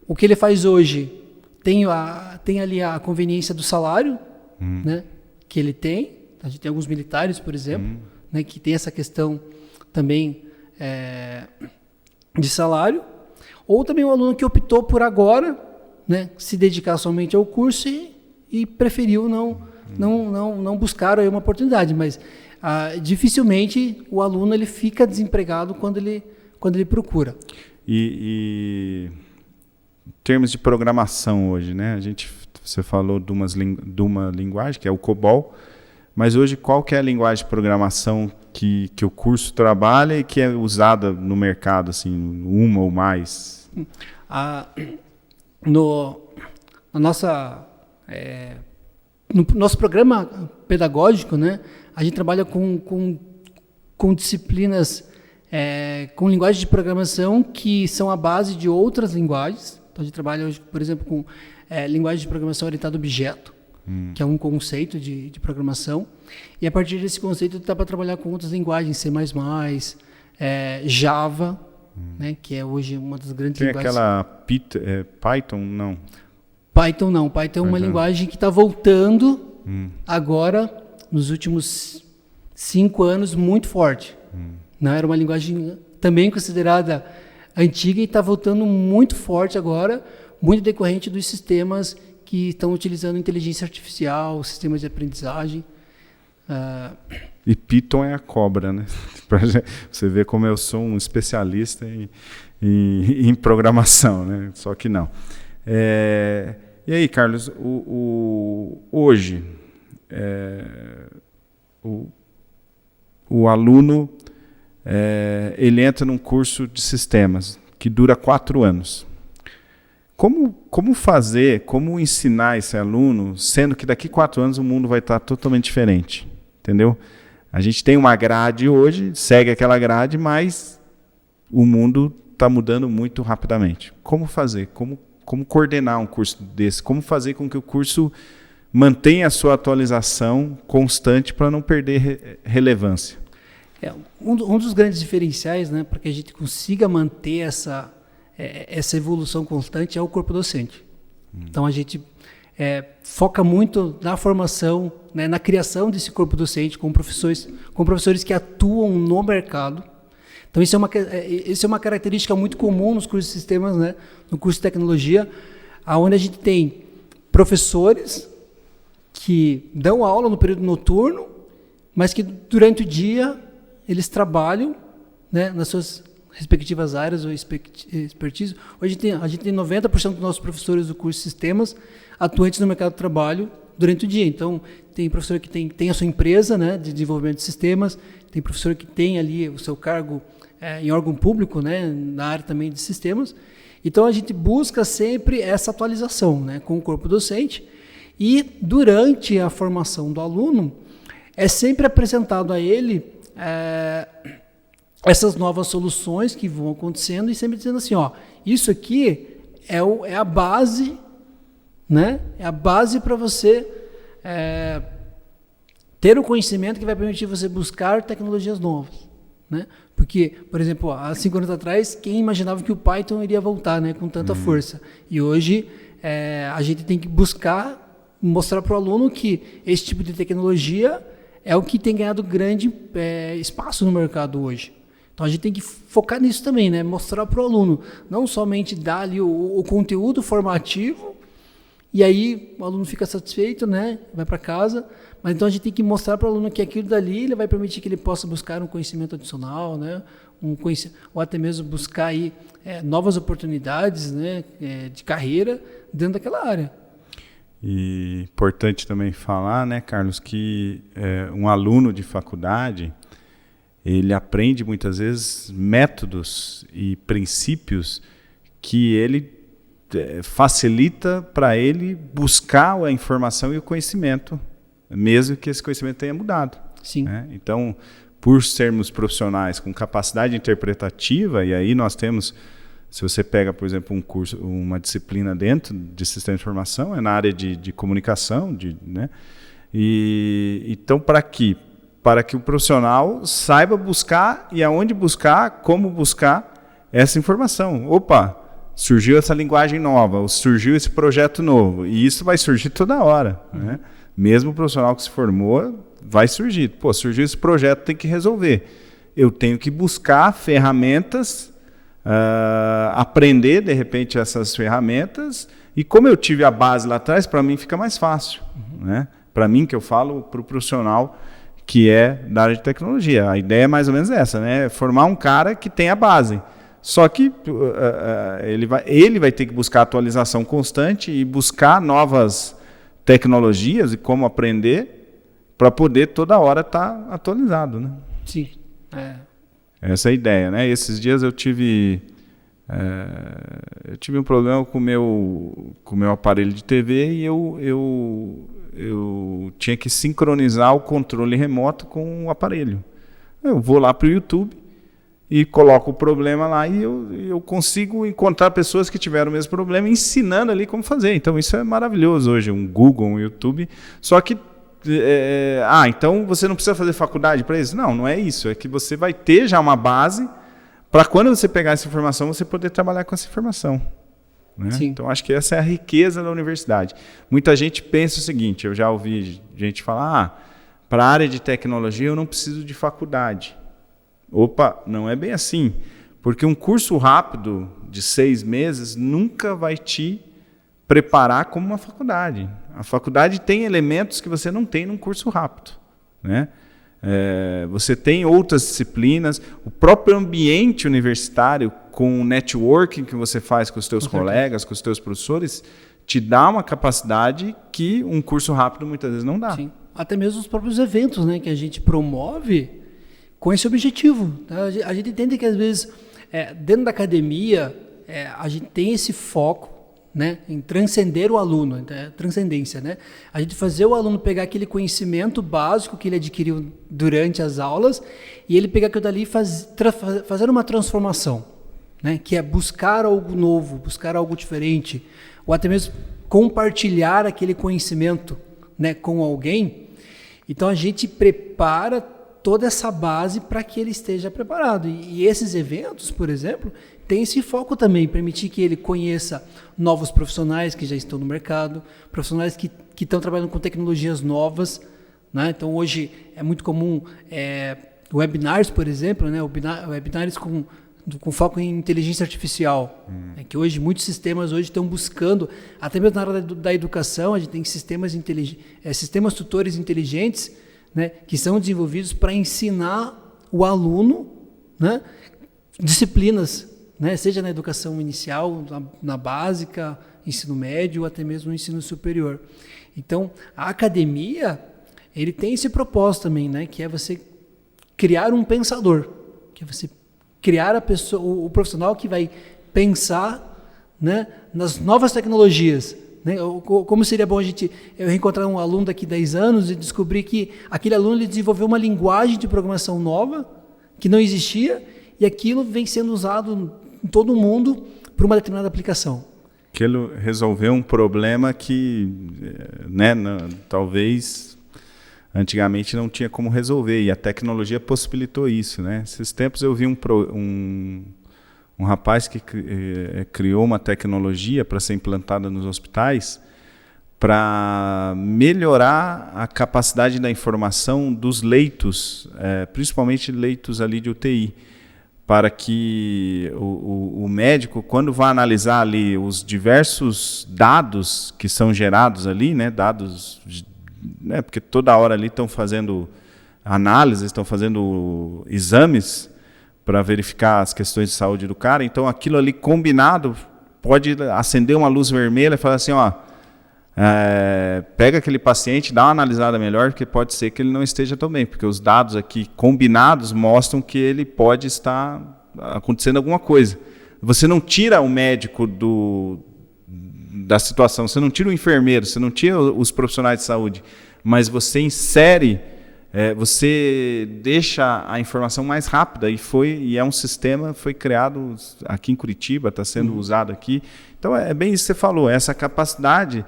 o que ele faz hoje tem ali a conveniência do salário, né? Que ele tem. A gente tem alguns militares, por exemplo, né? Que tem essa questão também de salário. Ou também o aluno que optou por agora, né, se dedicar somente ao curso e preferiu não buscar aí uma oportunidade, mas dificilmente o aluno ele fica desempregado quando ele procura. E em termos de programação hoje, né, você falou de uma linguagem que é o COBOL, mas hoje qual que é a linguagem de programação que o curso trabalha e que é usada no mercado, assim, uma ou mais? No nosso programa pedagógico, né, a gente trabalha com disciplinas com linguagens de programação que são a base de outras linguagens. Então, a gente trabalha hoje, por exemplo, com linguagem de programação orientada a objeto, que é um conceito de programação. E a partir desse conceito, dá para trabalhar com outras linguagens, C++, Java, né, que é hoje uma das grandes linguagens. Tem aquela Python, não? Python não. Python é uma linguagem que está voltando agora, nos últimos 5 anos, muito forte. Não, era uma linguagem também considerada antiga e está voltando muito forte agora, muito decorrente dos sistemas que estão utilizando inteligência artificial, sistemas de aprendizagem. E Python é a cobra, né? Você vê como eu sou um especialista em programação, né? Só que não. E aí, Carlos, hoje, o aluno ele entra num curso de sistemas que dura 4 anos. Como fazer, como ensinar esse aluno, sendo que daqui 4 anos o mundo vai estar totalmente diferente, entendeu? A gente tem uma grade hoje, segue aquela grade, mas o mundo está mudando muito rapidamente. Como fazer? Como coordenar um curso desse? Como fazer com que o curso mantenha a sua atualização constante para não perder relevância? Um dos grandes diferenciais, né, para que a gente consiga manter essa evolução constante é o corpo docente. Então a gente foca muito na formação, né, na criação desse corpo docente com professores que atuam no mercado. Então isso é uma característica muito comum nos cursos de sistemas, né, no curso de tecnologia, onde a gente tem professores que dão aula no período noturno, mas que durante o dia eles trabalham, né, nas suas respectivas áreas ou expertise. Hoje a gente tem 90% dos nossos professores do curso de sistemas atuantes no mercado de trabalho durante o dia. Então, tem professor que tem a sua empresa, né, de desenvolvimento de sistemas, tem professor que tem ali o seu cargo em órgão público, né, na área também de sistemas. Então, a gente busca sempre essa atualização, né, com o corpo docente, e durante a formação do aluno, é sempre apresentado a ele essas novas soluções que vão acontecendo e sempre dizendo assim, isso aqui é a base, né? É a base para você ter o conhecimento que vai permitir você buscar tecnologias novas, né? Porque, por exemplo, há 5 anos atrás, quem imaginava que o Python iria voltar, né, com tanta força? E hoje a gente tem que buscar mostrar para o aluno que esse tipo de tecnologia é o que tem ganhado grande espaço no mercado hoje. Então a gente tem que focar nisso também, né? Mostrar para o aluno, não somente dar ali o conteúdo formativo e aí o aluno fica satisfeito, né? Vai para casa, mas então a gente tem que mostrar para o aluno que aquilo dali ele vai permitir que ele possa buscar um conhecimento adicional, né? Ou até mesmo buscar aí novas oportunidades, né? De carreira dentro daquela área. E importante também falar, né, Carlos, que um aluno de faculdade ele aprende muitas vezes métodos e princípios que ele facilita para ele buscar a informação e o conhecimento, mesmo que esse conhecimento tenha mudado. Sim. Né? Então, por sermos profissionais com capacidade interpretativa, e aí nós temos, se você pega, por exemplo, um curso, uma disciplina dentro de sistema de informação, é na área de comunicação, né? Então, para que o profissional saiba buscar e aonde buscar, como buscar essa informação. Opa, surgiu essa linguagem nova, surgiu esse projeto novo, e isso vai surgir toda hora. Né? Mesmo o profissional que se formou, vai surgir. Pô, surgiu esse projeto, tem que resolver. Eu tenho que buscar ferramentas, aprender, de repente, essas ferramentas, e como eu tive a base lá atrás, para mim fica mais fácil. Né? Para mim, que eu falo para o profissional que é da área de tecnologia. A ideia é mais ou menos essa, né? Formar um cara que tem a base. Só que ele vai ter que buscar atualização constante e buscar novas tecnologias e como aprender para poder toda hora estar atualizado. Né? Sim. Essa é a ideia. Né? Esses dias eu tive um problema com o meu aparelho de TV e eu tinha que sincronizar o controle remoto com o aparelho. Eu vou lá para o YouTube e coloco o problema lá e eu consigo encontrar pessoas que tiveram o mesmo problema ensinando ali como fazer. Então isso é maravilhoso hoje, um Google, um YouTube. Só que, então você não precisa fazer faculdade para isso? Não é isso. É que você vai ter já uma base para quando você pegar essa informação, você poder trabalhar com essa informação. Né? Então, acho que essa é a riqueza da universidade. Muita gente pensa o seguinte, eu já ouvi gente falar, para a área de tecnologia eu não preciso de faculdade. Opa, não é bem assim, porque um curso rápido de 6 meses nunca vai te preparar como uma faculdade. A faculdade tem elementos que você não tem num curso rápido. Né? Você tem outras disciplinas, o próprio ambiente universitário com o networking que você faz com os teus colegas, com os teus professores, te dá uma capacidade que um curso rápido muitas vezes não dá. Sim. Até mesmo os próprios eventos, né, que a gente promove com esse objetivo. Tá? A gente entende que às vezes, dentro da academia, a gente tem esse foco, né, em transcender o aluno, transcendência, né? A gente fazer o aluno pegar aquele conhecimento básico que ele adquiriu durante as aulas e ele pegar aquilo dali e fazer uma transformação, né? Que é buscar algo novo, buscar algo diferente, ou até mesmo compartilhar aquele conhecimento, né, com alguém. Então a gente prepara toda essa base para que ele esteja preparado. E esses eventos, por exemplo, têm esse foco também, permitir que ele conheça novos profissionais que já estão no mercado, profissionais que estão trabalhando com tecnologias novas, né? Então, hoje é muito comum webinars, por exemplo, né? Webinars com foco em inteligência artificial, que hoje muitos sistemas hoje estão buscando, até mesmo na área da educação, a gente tem sistemas tutores inteligentes, né, que são desenvolvidos para ensinar o aluno, né, disciplinas, né, seja na educação inicial, na básica, ensino médio, ou até mesmo no ensino superior. Então, a academia, ele tem esse propósito também, né, que é você criar um pensador, que é você criar a pessoa, o profissional que vai pensar, né, nas novas tecnologias. Né? Como seria bom eu reencontrar um aluno daqui a 10 anos e descobrir que aquele aluno ele desenvolveu uma linguagem de programação nova, que não existia, e aquilo vem sendo usado em todo o mundo para uma determinada aplicação. Que ele resolveu um problema que, né, talvez antigamente não tinha como resolver, e a tecnologia possibilitou isso, né? Esses tempos eu vi um rapaz que criou uma tecnologia para ser implantada nos hospitais para melhorar a capacidade da informação dos leitos, principalmente leitos ali de UTI, para que o médico, quando vai analisar ali os diversos dados que são gerados ali, né, dados, né, porque toda hora ali estão fazendo análises, estão fazendo exames para verificar as questões de saúde do cara, então aquilo ali combinado pode acender uma luz vermelha e falar assim, ó, pega aquele paciente, dá uma analisada melhor, porque pode ser que ele não esteja tão bem, porque os dados aqui combinados mostram que ele pode estar acontecendo alguma coisa. Você não tira o médico da situação, você não tira o enfermeiro, você não tira os profissionais de saúde, mas você insere, você deixa a informação mais rápida, e é um sistema, foi criado aqui em Curitiba, está sendo usado aqui. Então é bem isso que você falou, essa capacidade.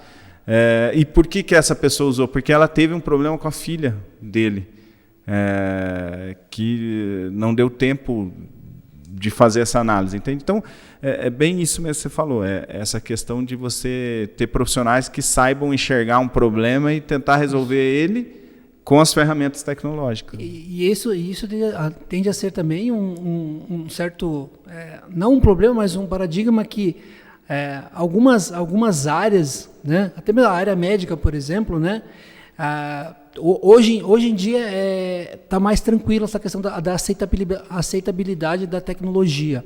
E por que essa pessoa usou? Porque ela teve um problema com a filha dele, que não deu tempo de fazer essa análise, entende? Então, é bem isso mesmo que você falou, essa questão de você ter profissionais que saibam enxergar um problema e tentar resolver ele com as ferramentas tecnológicas. E isso tende a ser também um certo, não um problema, mas um paradigma que algumas áreas, né, até mesmo a área médica, por exemplo, né, hoje em dia está mais tranquilo essa questão da aceitabilidade da tecnologia,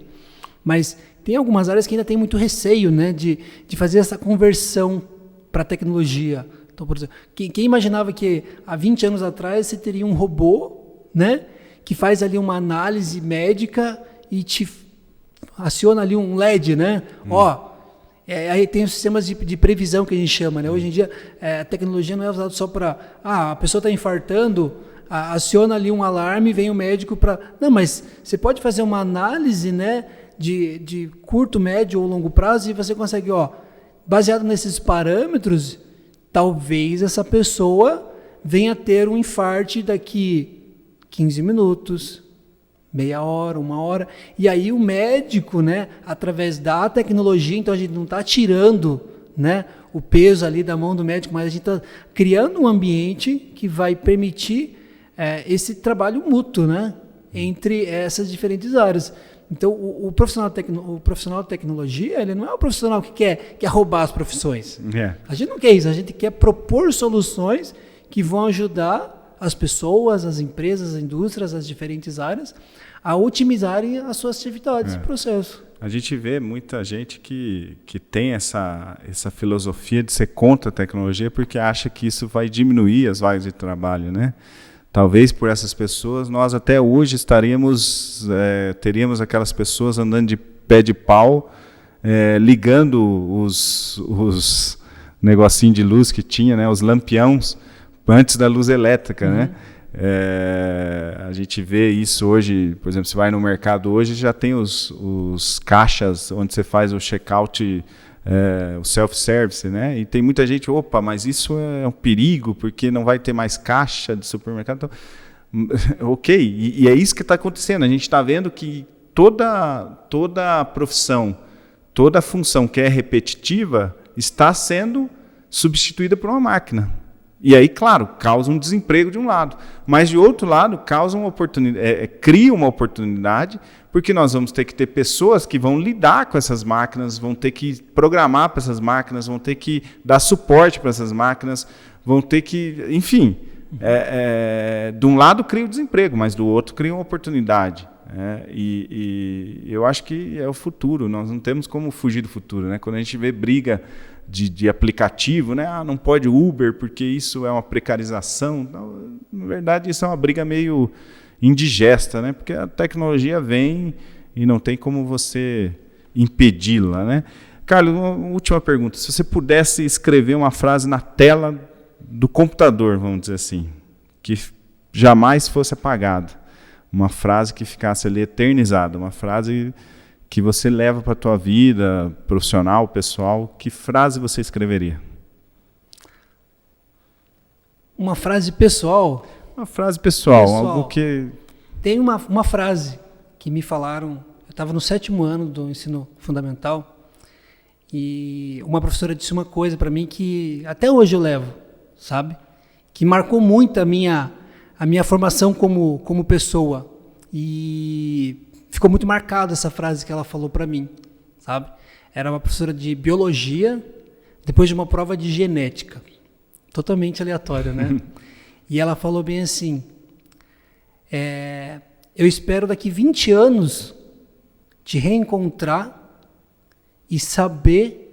mas tem algumas áreas que ainda tem muito receio, né, de fazer essa conversão para a tecnologia. Então, por exemplo, quem imaginava que há 20 anos atrás você teria um robô, né, que faz ali uma análise médica e te aciona ali um LED, né? Aí tem os sistemas de previsão que a gente chama, né? Hoje em dia a tecnologia não é usada só para a pessoa está infartando, aciona ali um alarme, vem o médico para... Não, mas você pode fazer uma análise, né, de curto, médio ou longo prazo, e você consegue, baseado nesses parâmetros, talvez essa pessoa venha ter um infarte daqui 15 minutos, meia hora, 1 hora, e aí o médico, né, através da tecnologia, então a gente não está tirando, né, o peso ali da mão do médico, mas a gente está criando um ambiente que vai permitir esse trabalho mútuo, né, entre essas diferentes áreas. Então o profissional de tecnologia, ele não é um profissional que quer roubar as profissões. A gente não quer isso, a gente quer propor soluções que vão ajudar as pessoas, as empresas, as indústrias, as diferentes áreas a otimizarem as suas atividades e processos. A gente vê muita gente que tem essa filosofia de ser contra a tecnologia porque acha que isso vai diminuir as vagas de trabalho, né? Talvez por essas pessoas nós até hoje teríamos aquelas pessoas andando de pé de pau, ligando os negocinhos de luz que tinha, né? Os lampiões, antes da luz elétrica, né? A gente vê isso hoje, por exemplo, você vai no mercado hoje, já tem os caixas onde você faz o check-out, o self-service, né? E tem muita gente, mas isso é um perigo, porque não vai ter mais caixa de supermercado. Então, Ok, e é isso que está acontecendo. A gente está vendo que toda profissão, toda função que é repetitiva está sendo substituída por uma máquina. E aí, claro, causa um desemprego de um lado. Mas, de outro lado, causa uma oportunidade, cria uma oportunidade, porque nós vamos ter que ter pessoas que vão lidar com essas máquinas, vão ter que programar para essas máquinas, vão ter que dar suporte para essas máquinas, vão ter que... Enfim, de um lado cria o desemprego, mas do outro cria uma oportunidade. E eu acho que é o futuro. Nós não temos como fugir do futuro, né? Quando a gente vê briga de aplicativo, né? Não pode Uber porque isso é uma precarização. Não, na verdade, isso é uma briga meio indigesta, né? Porque a tecnologia vem e não tem como você impedi-la, né? Carlos, uma última pergunta. Se você pudesse escrever uma frase na tela do computador, vamos dizer assim, que jamais fosse apagada, uma frase que ficasse ali eternizada, uma frase que você leva para a tua vida profissional, pessoal, que frase você escreveria? Uma frase pessoal? Uma frase pessoal. Algo que... Tem uma frase que me falaram, eu estava no 7º ano do ensino fundamental, e uma professora disse uma coisa para mim que até hoje eu levo, sabe? Que marcou muito a minha formação como pessoa. E ficou muito marcada essa frase que ela falou para mim, sabe? Era uma professora de biologia, depois de uma prova de genética. Totalmente aleatória, né? E ela falou bem assim, eu espero daqui 20 anos te reencontrar e saber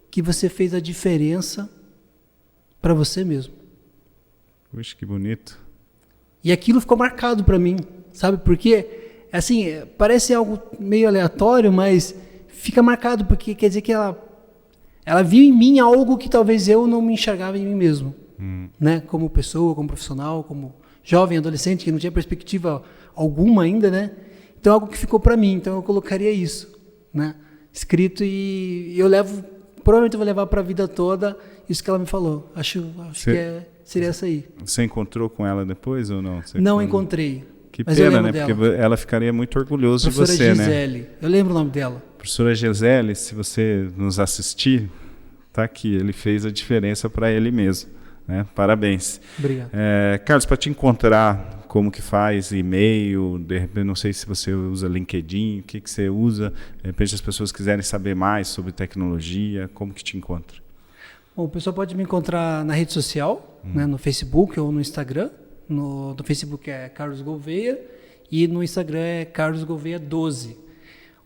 que você fez a diferença para você mesmo. Puxa, que bonito. E aquilo ficou marcado para mim, sabe? Porque, assim, parece algo meio aleatório, mas fica marcado, porque quer dizer que ela viu em mim algo que talvez eu não me enxergava em mim mesmo. Né? Como pessoa, como profissional, como jovem, adolescente, que não tinha perspectiva alguma ainda, né? Então, algo que ficou para mim. Então, eu colocaria isso, né? Escrito, e eu levo, provavelmente eu vou levar para a vida toda isso que ela me falou. Acho que seria essa aí. Você encontrou com ela depois ou não? Não encontrei. Que pena, né? Dela. Porque ela ficaria muito orgulhosa de você, Gisele, né? Professora Gisele. Eu lembro o nome dela. Professora Gisele, se você nos assistir, tá aqui. Ele fez a diferença para ele mesmo, né? Parabéns. Obrigado. Carlos, para te encontrar, como que faz? E-mail? De repente, não sei se você usa LinkedIn, o que você usa? De repente, as pessoas quiserem saber mais sobre tecnologia, como que te encontra? Bom, o pessoal pode me encontrar na rede social, né, no Facebook ou no Instagram. No Facebook é Carlos Gouveia e no Instagram é Carlos Gouveia 12.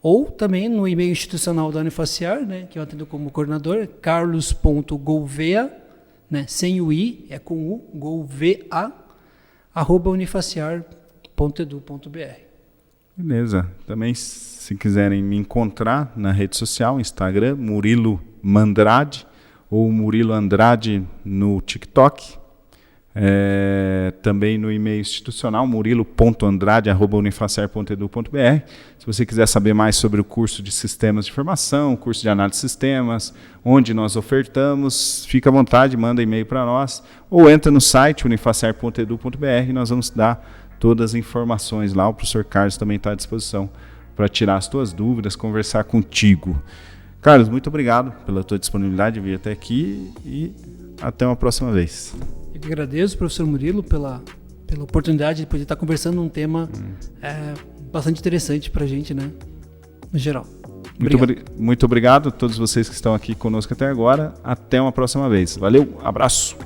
Ou também no e-mail institucional da Unifaciar, né, que eu atendo como coordenador, carlos.gouveia, né, sem o i, é com u, gouveia, @unifaciar.edu.br. Beleza. Também, se quiserem me encontrar na rede social, Instagram, Murilo Mandrade, ou Murilo Andrade no TikTok. Também no e-mail institucional, murilo.andrade@unifaciar.edu.br. Se você quiser saber mais sobre o curso de Sistemas de Informação, o curso de Análise de Sistemas, onde nós ofertamos, fica à vontade, manda e-mail para nós, ou entra no site unifaciar.edu.br e nós vamos dar todas as informações lá. O professor Carlos também está à disposição para tirar as tuas dúvidas, conversar contigo. Carlos, muito obrigado pela tua disponibilidade de vir até aqui e até uma próxima vez. Eu que agradeço, professor Murilo, pela oportunidade de poder estar conversando um tema bastante interessante para a gente, né? No geral. Muito obrigado a todos vocês que estão aqui conosco até agora. Até uma próxima vez. Valeu, abraço.